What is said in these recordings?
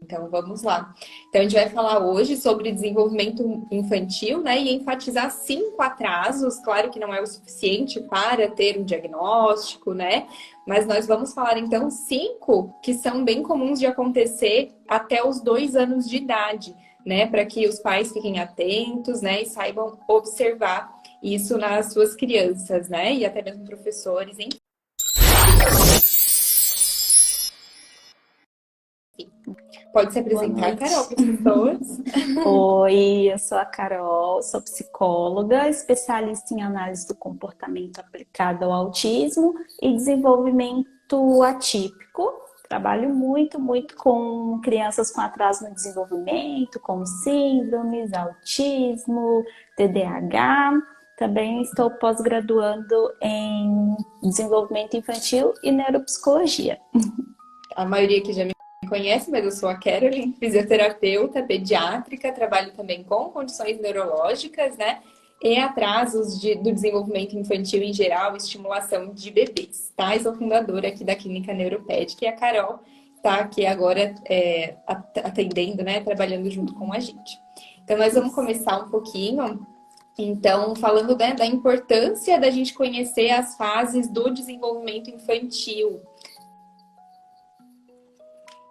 Então, vamos lá. Então, a gente vai falar hoje sobre desenvolvimento infantil, né? E enfatizar 5 atrasos. Claro que não é o suficiente para ter um diagnóstico, né? Mas nós vamos falar, então, 5 que são bem comuns de acontecer até os 2 anos de idade, né? Para que os pais fiquem atentos, né? E saibam observar isso nas suas crianças, né? E até mesmo professores, enfim. Pode se Boa apresentar, noite. Carol, para as pessoas. Oi, eu sou a Carol, sou psicóloga, especialista em análise do comportamento aplicado ao autismo e desenvolvimento atípico. Trabalho muito com crianças com atraso no desenvolvimento, como síndromes, autismo, TDAH. Também estou pós-graduando em desenvolvimento infantil e neuropsicologia. A maioria que já me conhece, mas eu sou a Caroline, fisioterapeuta pediátrica, trabalho também com condições neurológicas, né? E atrasos do desenvolvimento infantil em geral, estimulação de bebês, tá? Eu sou fundadora aqui da Clínica Neuropédica e a Carol está aqui agora atendendo, né? Trabalhando junto com a gente. Então, nós vamos começar um pouquinho, então, falando, né, da importância da gente conhecer as fases do desenvolvimento infantil.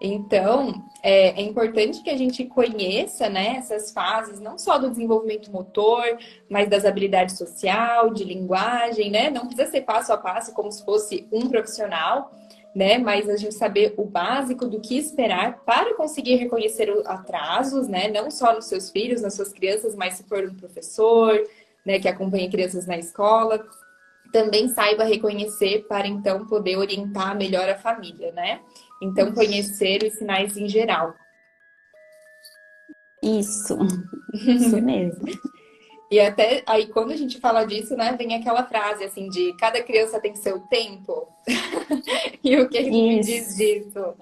Então, é importante que a gente conheça, né, essas fases, não só do desenvolvimento motor, mas das habilidades social, de linguagem, né? Não precisa ser passo a passo como se fosse um profissional, né? Mas a gente saber o básico do que esperar para conseguir reconhecer os atrasos, né? Não só nos seus filhos, nas suas crianças, mas se for um professor, né, que acompanha crianças na escola, também saiba reconhecer para então poder orientar melhor a família, né? Então, conhecer os sinais em geral. Isso, isso mesmo. E até aí, quando a gente fala disso, né, vem aquela frase assim de cada criança tem seu tempo. E o que tu me diz Isso. disso?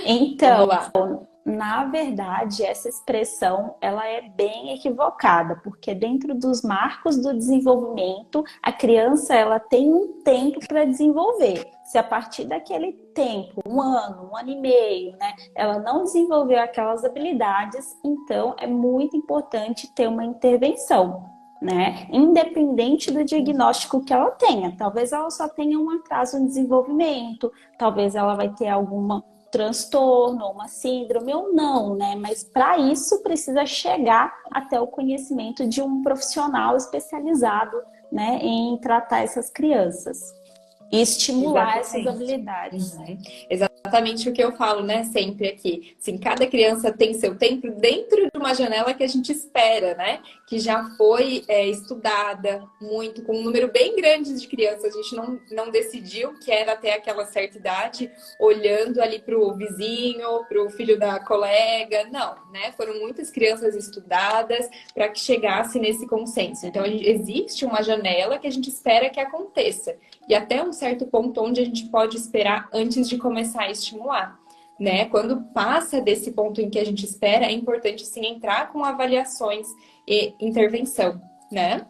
Então, Vamos lá. na verdade, essa expressão ela é bem equivocada, porque dentro dos marcos do desenvolvimento, a criança ela tem um tempo para desenvolver. Se a partir daquele tempo, um ano e meio, né, ela não desenvolveu aquelas habilidades, então é muito importante ter uma intervenção, né? Independente do diagnóstico que ela tenha. Talvez ela só tenha um atraso no desenvolvimento, talvez ela vai ter alguma transtorno, uma síndrome ou não, né? Mas para isso precisa chegar até o conhecimento de um profissional especializado, né, em tratar essas crianças e estimular essas Exatamente. habilidades. Exatamente o que eu falo, né, sempre aqui. Assim, cada criança tem seu tempo dentro de uma janela que a gente espera, né? Que já foi estudada muito, com um número bem grande de crianças. A gente não decidiu que era até aquela certa idade, olhando ali para o vizinho, para o filho da colega. Não, né? Foram muitas crianças estudadas para que chegasse nesse consenso. Então, existe uma janela que a gente espera que aconteça. E até um certo ponto onde a gente pode esperar antes de começar a estimular, né? Quando passa desse ponto em que a gente espera, é importante sim entrar com avaliações e intervenção, né?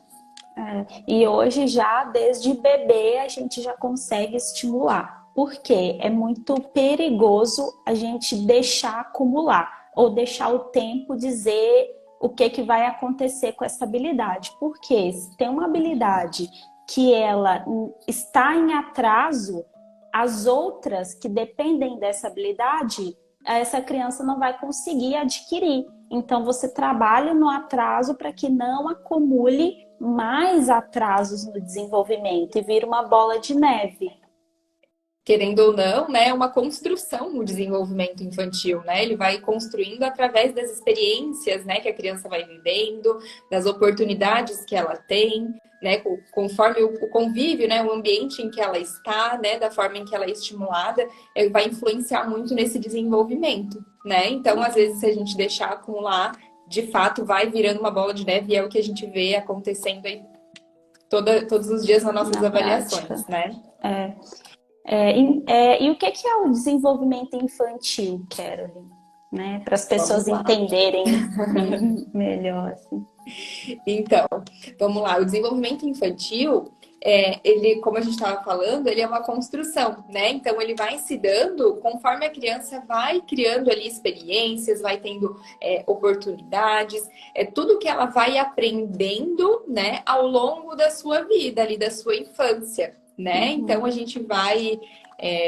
E hoje já desde bebê a gente já consegue estimular. Porque é muito perigoso a gente deixar acumular ou deixar o tempo dizer o que vai acontecer com essa habilidade. Porque se tem uma habilidade que ela está em atraso, as outras que dependem dessa habilidade, essa criança não vai conseguir adquirir. Então você trabalha no atraso para que não acumule mais atrasos no desenvolvimento e vira uma bola de neve. Querendo ou não, né, é uma construção no desenvolvimento infantil, né? Ele vai construindo através das experiências, né, que a criança vai vivendo, das oportunidades que ela tem, né, conforme o convívio, né, o ambiente em que ela está, né, da forma em que ela é estimulada, vai influenciar muito nesse desenvolvimento, né? Então, às vezes, se a gente deixar acumular, de fato, vai virando uma bola de neve e é o que a gente vê acontecendo aí todos os dias nas nossas Na prática. avaliações, né? E o que é o desenvolvimento infantil, Caroline? Né? Para as Vamos pessoas lá. entenderem melhor. Assim. Então, vamos lá. O desenvolvimento infantil ele, como a gente estava falando, ele é uma construção, né? Então ele vai se dando conforme a criança vai criando ali experiências, vai tendo oportunidades, tudo que ela vai aprendendo, né, ao longo da sua vida, ali da sua infância, né? Então a gente vai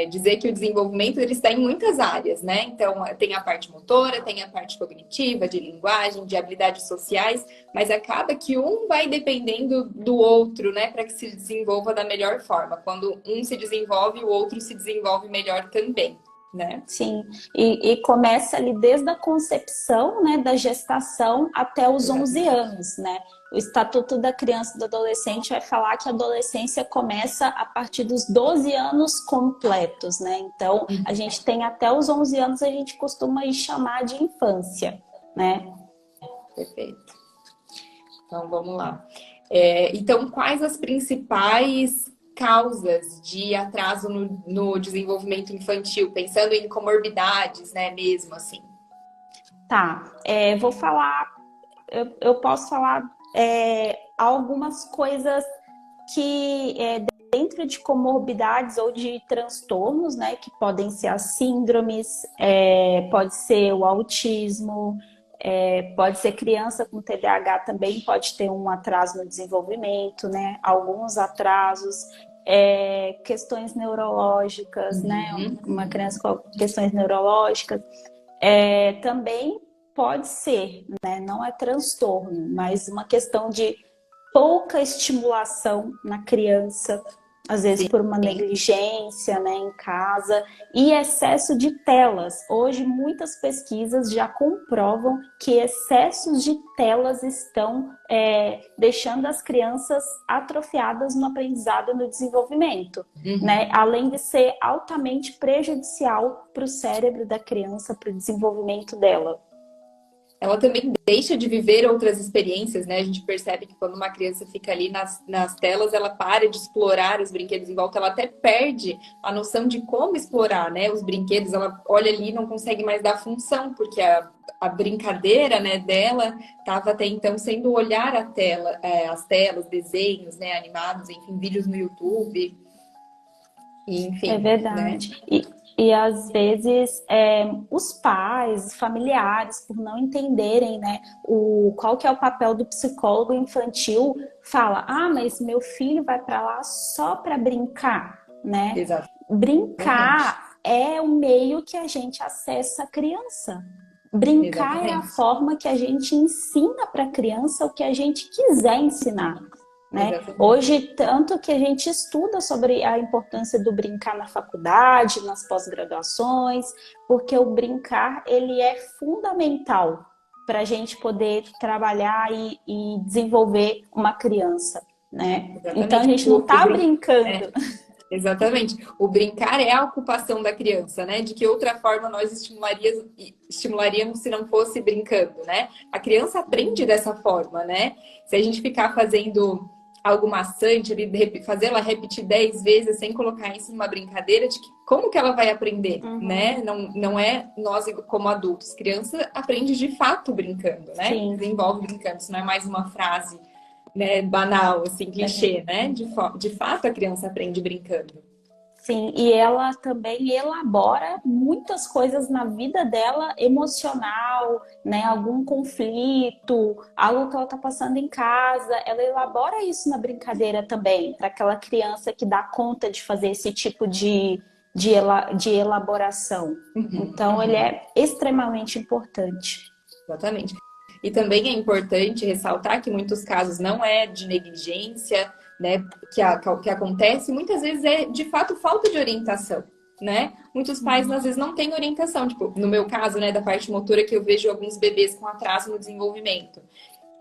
dizer que o desenvolvimento ele está em muitas áreas, né? Então tem a parte motora, tem a parte cognitiva, de linguagem, de habilidades sociais, mas acaba que um vai dependendo do outro, né, para que se desenvolva da melhor forma. Quando um se desenvolve, o outro se desenvolve melhor também, né? Sim, e começa ali desde a concepção, né, da gestação até os 11 Exatamente. anos, né? O Estatuto da Criança e do Adolescente vai falar que a adolescência começa a partir dos 12 anos completos, né? Então, a gente tem até os 11 anos, a gente costuma chamar de infância, né? Perfeito. Então, vamos lá. Então, quais as principais causas de atraso no desenvolvimento infantil? Pensando em comorbidades, né, mesmo assim. Tá, vou falar, eu posso falar algumas coisas que dentro de comorbidades ou de transtornos, né, que podem ser as síndromes, pode ser o autismo, pode ser criança com TDAH também pode ter um atraso no desenvolvimento, né, alguns atrasos, questões neurológicas, né, uma criança com questões neurológicas, também pode ser, né, não é transtorno, mas uma questão de pouca estimulação na criança, às vezes por uma negligência, né, em casa, e excesso de telas. Hoje, muitas pesquisas já comprovam que excessos de telas estão deixando as crianças atrofiadas no aprendizado e no desenvolvimento, né? Além de ser altamente prejudicial para o cérebro da criança, para o desenvolvimento dela. Ela também deixa de viver outras experiências, né? A gente percebe que quando uma criança fica ali nas telas, ela para de explorar os brinquedos em volta, ela até perde a noção de como explorar, né? Os brinquedos, ela olha ali e não consegue mais dar função, porque a brincadeira, né, dela estava até então sendo olhar a tela, as telas, desenhos, né, animados, enfim, vídeos no YouTube, É enfim, né? verdade. E às vezes os pais, os familiares, por não entenderem, né, qual que é o papel do psicólogo infantil, fala, mas meu filho vai para lá só para brincar, né? Exatamente. Brincar é o meio que a gente acessa a criança. Brincar é a Exatamente. forma que a gente ensina para a criança o que a gente quiser ensinar. Né? Exatamente. Hoje, tanto que a gente estuda sobre a importância do brincar na faculdade, nas pós-graduações, porque o brincar ele é fundamental para a gente poder trabalhar e desenvolver uma criança, né? Então a Exatamente. gente não está brincando. Exatamente. O brincar é a ocupação da criança, né? De que outra forma nós estimularíamos se não fosse brincando, né? A criança aprende dessa forma, né? Se a gente ficar fazendo algo maçante, fazer ela repetir 10 vezes sem colocar isso numa brincadeira, de que, como que ela vai aprender, né? Não é nós como adultos. Criança aprende de fato brincando, né? Sim. Desenvolve brincando. Isso não é mais uma frase, né, banal, assim, clichê, né? De fato, a criança aprende brincando. Sim, e ela também elabora muitas coisas na vida dela emocional, né? Algum conflito, algo que ela está passando em casa, ela elabora isso na brincadeira também, para aquela criança que dá conta de fazer esse tipo de elaboração. Então, ele é extremamente importante. Exatamente. E também é importante ressaltar que em muitos casos não é de negligência, né, que acontece, muitas vezes é de fato falta de orientação, né? Muitos pais às vezes não têm orientação, tipo, no meu caso, né, da parte motora que eu vejo alguns bebês com atraso no desenvolvimento.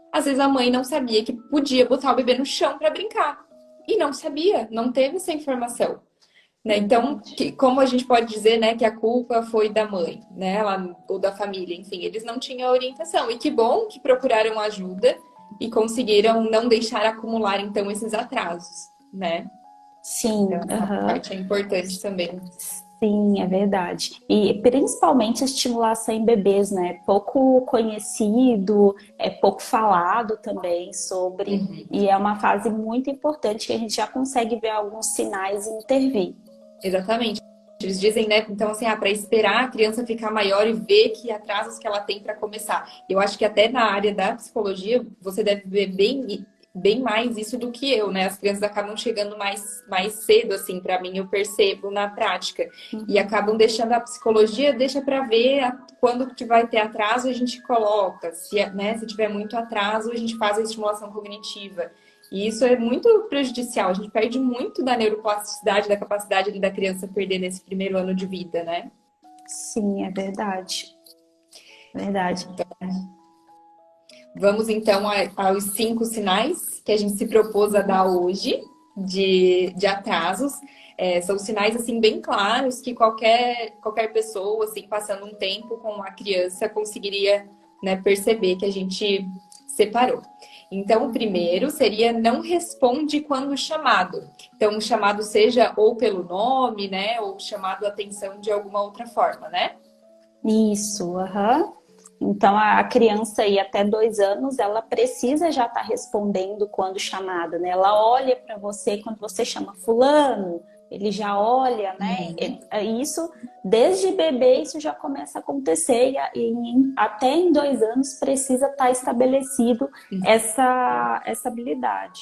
Às vezes a mãe não sabia que podia botar o bebê no chão para brincar. E não sabia, não teve essa informação. Né? Então, como a gente pode dizer, né, que a culpa foi da mãe, né, ou da família, enfim, eles não tinham orientação. E que bom que procuraram ajuda e conseguiram não deixar acumular, então, esses atrasos, né? Sim, Então, essa parte é importante também. Sim, é verdade. E principalmente a estimulação em bebês, né? É pouco conhecido, é pouco falado também sobre, Uhum. e é uma fase muito importante que a gente já consegue ver alguns sinais e intervir. Exatamente. Eles dizem, né? Então, assim, para esperar a criança ficar maior e ver que atrasos que ela tem para começar. Eu acho que até na área da psicologia, você deve ver bem mais isso do que eu, né? As crianças acabam chegando mais cedo, assim, para mim, eu percebo na prática. E acabam deixando a psicologia, deixa para ver quando que vai ter atraso, a gente coloca. Se, né, se tiver muito atraso, a gente faz a estimulação cognitiva. E isso é muito prejudicial. A gente perde muito da neuroplasticidade, da capacidade ali da criança perder nesse primeiro ano de vida, né? Sim, é verdade. Verdade. Vamos então aos 5 sinais que a gente se propôs a dar hoje de atrasos. São sinais assim bem claros que qualquer pessoa assim passando um tempo com a criança conseguiria, né, perceber que a gente separou. Então, o primeiro seria não responde quando chamado. Então, o chamado seja ou pelo nome, né, ou chamado a atenção de alguma outra forma, né? Isso, aham. Então, a criança aí até 2 anos, ela precisa já estar respondendo quando chamada, né? Ela olha para você quando você chama fulano, ele já olha, né? Uhum. Isso, desde bebê, isso já começa a acontecer até em 2 anos precisa estar estabelecido essa habilidade.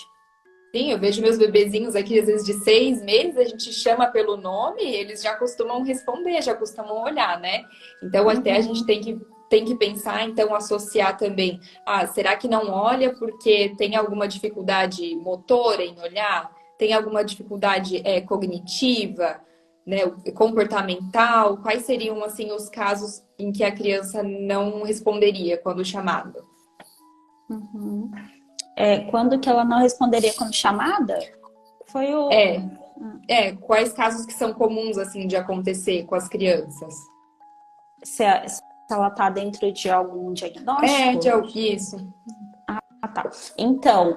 Sim, eu vejo meus bebezinhos aqui, às vezes de 6 meses, a gente chama pelo nome, eles já costumam responder, já costumam olhar, né? Então, até a gente Uhum. tem que pensar, então, associar também. Ah, será que não olha porque tem alguma dificuldade motora em olhar? Tem alguma dificuldade cognitiva, né, comportamental? Quais seriam, assim, os casos em que a criança não responderia quando chamado? Uhum. Quando que ela não responderia quando chamada? Foi o. É, quais casos que são comuns, assim, de acontecer com as crianças? Se ela está dentro de algum diagnóstico? Isso. Ah, tá. Então,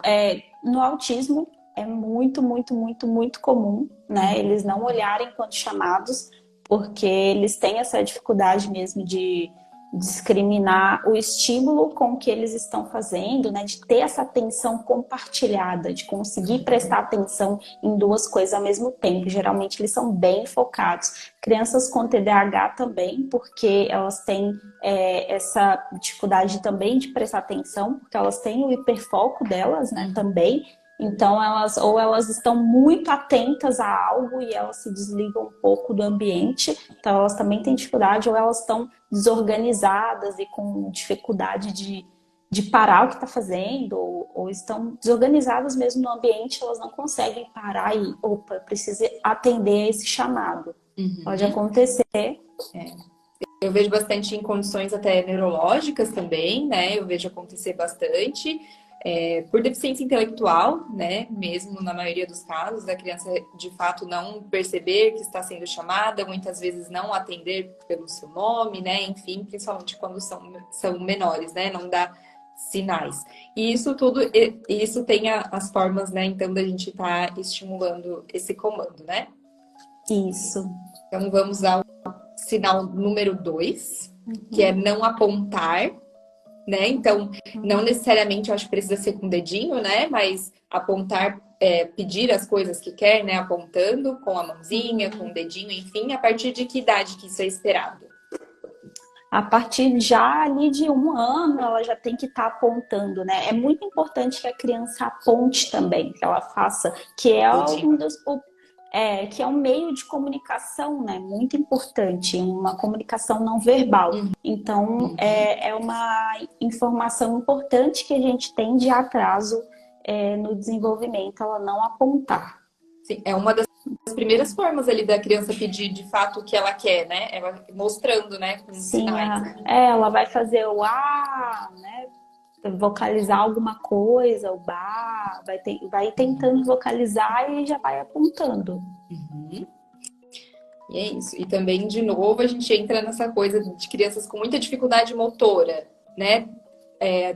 no autismo é muito, muito, muito, muito comum, né? Eles não olharem quando chamados, porque eles têm essa dificuldade mesmo de discriminar o estímulo com o que eles estão fazendo, né? De ter essa atenção compartilhada, de conseguir prestar atenção em duas coisas ao mesmo tempo. Geralmente eles são bem focados. Crianças com TDAH também, porque elas têm essa dificuldade também de prestar atenção, porque elas têm o hiperfoco delas, né, também. Então, elas estão muito atentas a algo e elas se desligam um pouco do ambiente. Então, elas também têm dificuldade, ou elas estão desorganizadas e com dificuldade de parar o que está fazendo, ou estão desorganizadas mesmo no ambiente, elas não conseguem parar e, opa, precisa atender a esse chamado. Pode Uhum. acontecer. Eu vejo bastante em condições até neurológicas também, né? Eu vejo acontecer bastante. Por deficiência intelectual, né? Mesmo na maioria dos casos, a criança de fato não perceber que está sendo chamada, muitas vezes não atender pelo seu nome, né? Enfim, principalmente quando são menores, né? Não dá sinais. E isso tudo, isso tem as formas, né? Então, da gente estar estimulando esse comando, né? Isso. Então, vamos ao sinal número 2, que é Uhum. não apontar, né? Então, não necessariamente eu acho que precisa ser com o dedinho, né? Mas apontar, pedir as coisas que quer, né? Apontando com a mãozinha, com o dedinho, enfim, a partir de que idade que isso é esperado? A partir já ali de 1 ano, ela já tem que estar apontando, né? É muito importante que a criança aponte também, que ela faça, que é um Dedinho. dos, que é um meio de comunicação, né? Muito importante, uma comunicação não verbal. Então, Uhum. é uma informação importante que a gente tem de atraso no desenvolvimento, ela não apontar. Sim, é uma das primeiras formas ali da criança pedir de fato o que ela quer, né? Ela mostrando, né, com Sim, sinais. ela vai fazer o né? Vocalizar alguma coisa, o bar, vai tentando vocalizar e já vai apontando. Uhum. E é isso. E também, de novo, a gente entra nessa coisa de crianças com muita dificuldade motora, né?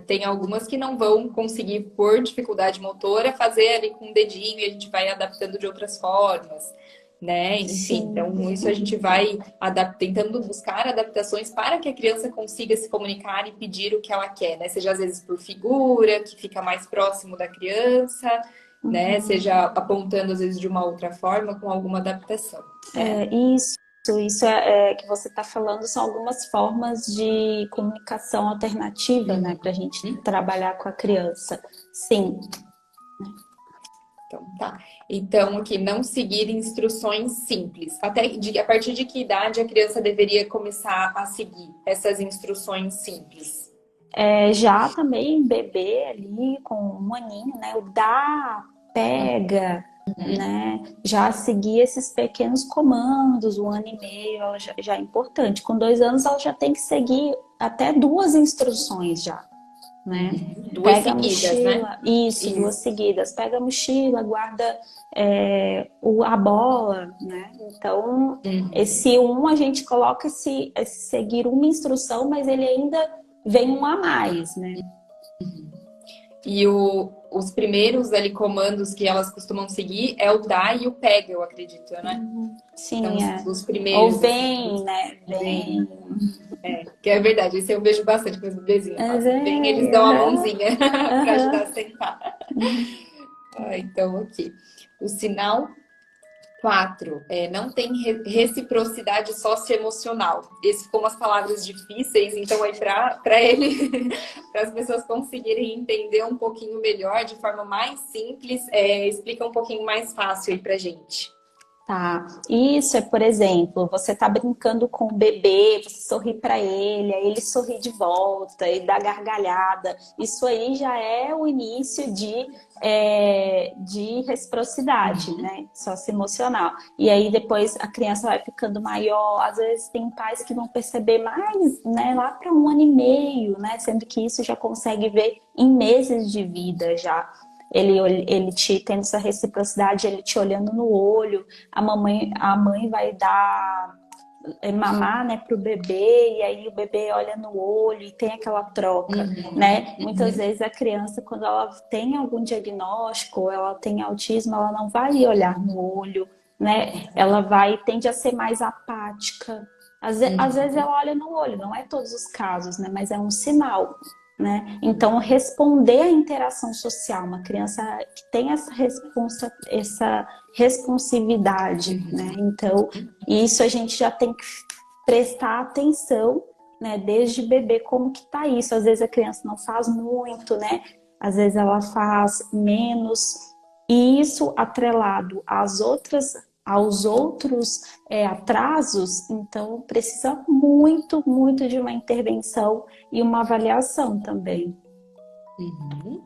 Tem algumas que não vão conseguir, por dificuldade motora, fazer ali com o dedinho e a gente vai adaptando de outras formas. né? Enfim, Sim. então isso a gente vai tentando buscar adaptações para que a criança consiga se comunicar e pedir o que ela quer, né? Seja às vezes por figura, que fica mais próximo da criança, né? Uhum. Seja apontando às vezes de uma outra forma, com alguma adaptação, né? É, isso que você está falando são algumas formas de comunicação alternativa, né, para a gente Uhum. trabalhar com a criança. Sim, Então, tá. Então, aqui, não seguir instruções simples. A partir de que idade a criança deveria começar a seguir essas instruções simples? já também bebê ali com um aninho, né, o dá, pega, Uhum. né, já seguir esses pequenos comandos, 1 ano e meio, ela já é importante. Com 2 anos, ela já tem que seguir até 2 instruções já. Né? Uhum. Duas Pega a seguidas, né? mochila, isso, duas Isso. seguidas. Pega a mochila, guarda a bola, né? Então, Uhum. esse a gente coloca esse seguir uma instrução, mas ele ainda vem um a mais, né? E os primeiros ali comandos que elas costumam seguir é o dá e o pega, eu acredito, né? São Sim, é. os Ou primeiros, assim, vem, né? vem. Vem. Que é verdade, isso eu vejo bastante com os bebezinhos. É, Fazem bem, eles vem, dão a aham, mãozinha para ajudar aham. a sentar. Uhum. Então, aqui. O sinal 4 não tem reciprocidade socioemocional. Esse ficou umas palavras difíceis, então aí para ele, para as pessoas conseguirem entender um pouquinho melhor, de forma mais simples, explica um pouquinho mais fácil aí pra gente. Tá. Isso é, por exemplo, você tá brincando com o bebê, você sorri para ele, aí ele sorri de volta e dá gargalhada. Isso aí já é o início de reciprocidade, Uhum. né? Socioemocional. E aí depois a criança vai ficando maior. Às vezes tem pais que vão perceber mais, né? Lá para 1 ano e meio, né? Sendo que isso já consegue ver em meses de vida já. Ele te tendo essa reciprocidade, ele te olhando no olho, a mãe vai dar mamar, né, pro bebê, e aí o bebê olha no olho e tem aquela troca, Uhum. né? Muitas Uhum. vezes a criança, quando ela tem algum diagnóstico, ou ela tem autismo, ela não vai olhar no olho, né? Ela tende a ser mais apática. Às vezes Uhum. ela olha no olho, não é todos os casos, né? Mas é um sinal. Né? Então, responder à interação social, uma criança que tem essa responsividade, né? Então, isso a gente já tem que prestar atenção, né? Desde bebê, como que tá isso? Às vezes a criança não faz muito, né? Às vezes ela faz menos. E isso atrelado aos outros atrasos, então precisa muito, muito de uma intervenção e uma avaliação também. Uhum.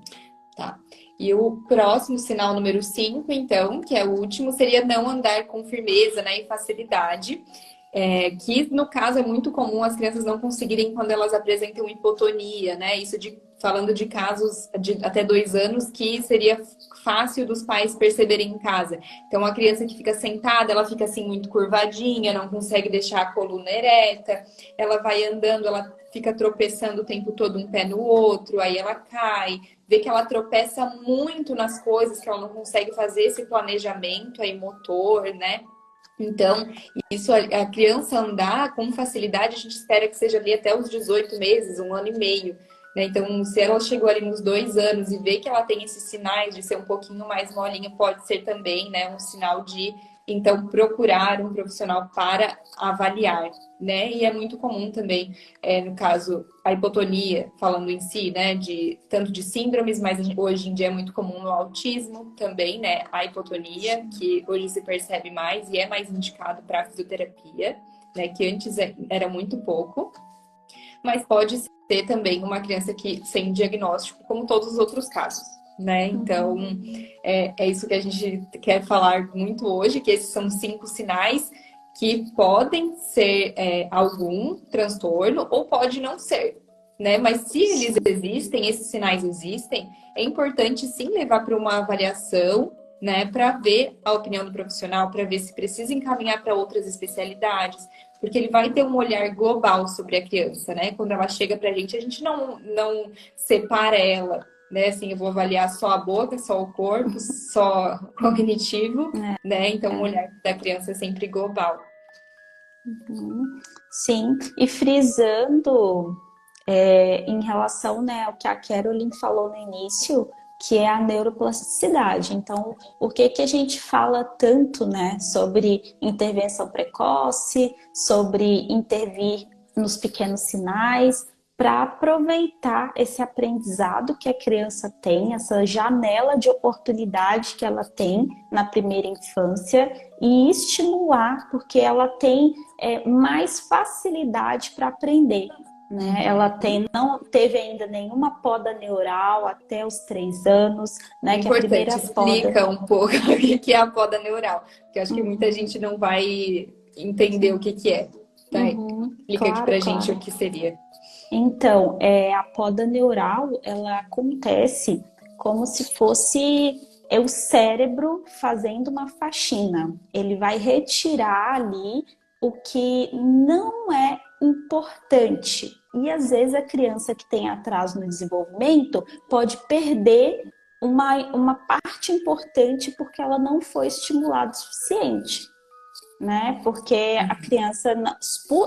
Tá. E o próximo sinal número 5, então, que é o último, seria não andar com firmeza, né, e facilidade. Que no caso é muito comum as crianças não conseguirem quando elas apresentam hipotonia, né? Isso falando de casos de até 2 anos que seria fácil dos pais perceberem em casa. Então, a criança que fica sentada, ela fica assim muito curvadinha, não consegue deixar a coluna ereta, ela vai andando, ela fica tropeçando o tempo todo um pé no outro, aí ela cai, vê que ela tropeça muito nas coisas, que ela não consegue fazer esse planejamento aí motor, né? Então, isso, a criança andar com facilidade, a gente espera que seja ali até os 18 meses, 1 ano e meio. Né? Então, se ela chegou ali nos 2 anos e vê que ela tem esses sinais de ser um pouquinho mais molinha, pode ser também, né, um sinal de, então, procurar um profissional para avaliar. Né? E é muito comum também, no caso, a hipotonia, falando em si, né, tanto de síndromes, mas hoje em dia é muito comum no autismo também, né, a hipotonia, que hoje se percebe mais e é mais indicado para fisioterapia, né, que antes era muito pouco, mas pode ser também uma criança que sem diagnóstico, como todos os outros casos. Né? Então, é isso que a gente quer falar muito hoje, que esses são 5 sinais que podem ser algum transtorno ou pode não ser, né? Mas se eles existem, esses sinais existem, é importante sim levar para uma avaliação, né? Para ver a opinião do profissional, para ver se precisa encaminhar para outras especialidades, porque ele vai ter um olhar global sobre a criança, né? Quando ela chega para a gente não separa ela né? Assim, eu vou avaliar só a boca, só o corpo, só cognitivo, né? Então, o olhar da criança é sempre global. Sim, e frisando em relação, né, ao que a Carolyn falou no início, que é a neuroplasticidade. Então, o que que a gente fala tanto, né, sobre intervenção precoce, sobre intervir nos pequenos sinais, para aproveitar esse aprendizado que a criança tem, essa janela de oportunidade que ela tem na primeira infância e estimular, porque ela tem mais facilidade para aprender. Né? Ela não teve ainda nenhuma poda neural até os 3 anos, né? Que a Importante, primeira poda. explica um pouco o que é a poda neural, porque eu acho que muita gente não vai entender o que é. Tá? Explica aqui Claro, pra gente o claro. que seria. Então, a poda neural, ela acontece como se fosse o cérebro fazendo uma faxina. Ele vai retirar ali o que não é importante. E às vezes a criança que tem atraso no desenvolvimento pode perder uma parte importante porque ela não foi estimulada o suficiente, né? Porque a criança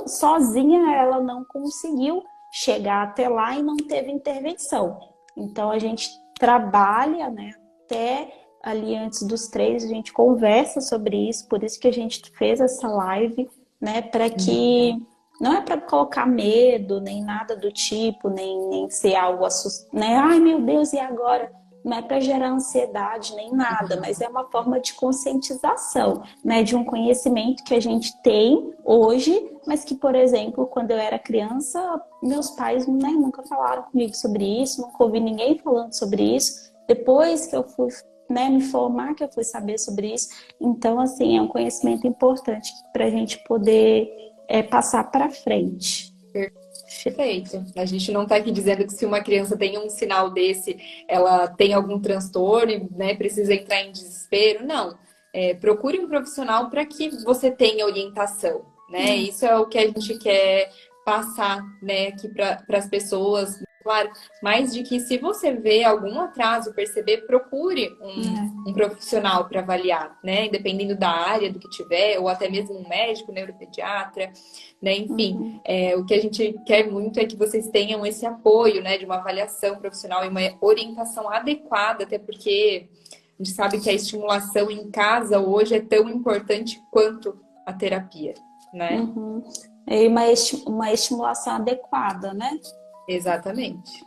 sozinha ela não conseguiu chegar até lá e não teve intervenção. Então a gente trabalha, né? Até ali antes dos 3 a gente conversa sobre isso, por isso que a gente fez essa live, né? Para que não é para colocar medo nem nada do tipo, nem ser algo assustador, né? Ai meu Deus, e agora? Não é para gerar ansiedade nem nada, mas é uma forma de conscientização, né, de um conhecimento que a gente tem hoje, mas que, por exemplo, quando eu era criança, meus pais, né, nunca falaram comigo sobre isso, nunca ouvi ninguém falando sobre isso. Depois que eu fui, né, me formar, que eu fui saber sobre isso. Então, assim, é um conhecimento importante para a gente poder passar para frente. Perfeito. A gente não está aqui dizendo que se uma criança tem um sinal desse, ela tem algum transtorno, né, precisa entrar em desespero. Não. Procure um profissional para que você tenha orientação, né? Isso é o que a gente quer passar, né, aqui para as pessoas. Claro, mas de que se você vê algum atraso, perceber, procure um profissional para avaliar, né? Dependendo da área do que tiver, ou até mesmo um médico, neuropediatra, né? Enfim, o que a gente quer muito é que vocês tenham esse apoio, né? De uma avaliação profissional e uma orientação adequada, até porque a gente sabe que a estimulação em casa hoje é tão importante quanto a terapia, né? E uma estimulação adequada, né? Exatamente.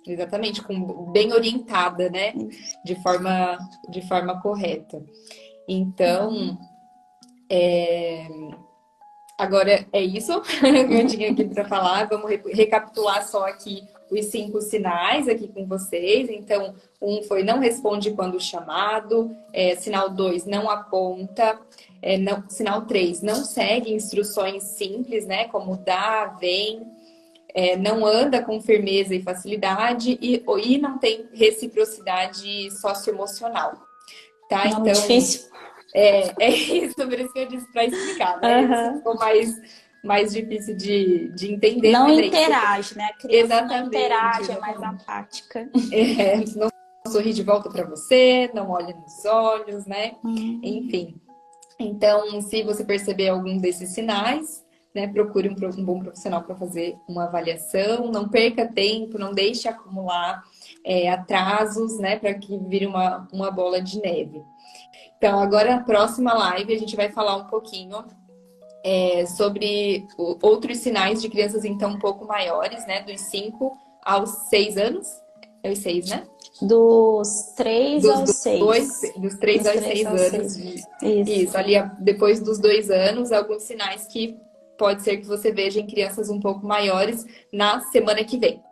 Exatamente, bem orientada, né? De forma correta. Então, agora é isso que eu tinha aqui para falar. Vamos recapitular só aqui os 5 sinais aqui com vocês. Então, foi não responde quando chamado. Sinal 2, não aponta. Sinal 3, não segue instruções simples, né? Como dá, vem. Não anda com firmeza e facilidade e não tem reciprocidade socioemocional, tá? Nome Então, difícil. é isso, por isso que eu disse para explicar, né? Se ficou mais difícil de entender, Não mas é isso. interage, né? A criança não interage, é mais apática. Não sorri de volta para você, não olha nos olhos, né? Enfim. Então, se você perceber algum desses sinais, né, procure um bom profissional para fazer uma avaliação. Não perca tempo, não deixe acumular atrasos, né, para que vire uma bola de neve. Então, agora na próxima live a gente vai falar um pouquinho sobre outros sinais de crianças então um pouco maiores, né, dos 5 aos 6 anos. É os 6, né? Dos 3 aos 6. Dos 3 aos 6 anos. Isso, ali depois dos 2 anos, alguns sinais que pode ser que você veja em crianças um pouco maiores na semana que vem.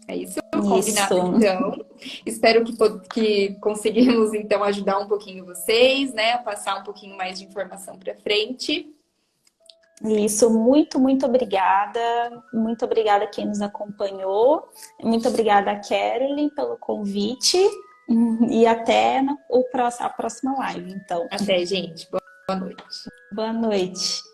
É isso? Combinado, então. Espero que conseguimos, então, ajudar um pouquinho vocês, né? A passar um pouquinho mais de informação para frente. Isso, muito, muito obrigada. Muito obrigada a quem nos acompanhou. Muito obrigada a Carolyn pelo convite. E até a próxima live, então. Até, gente. Boa noite. Boa noite.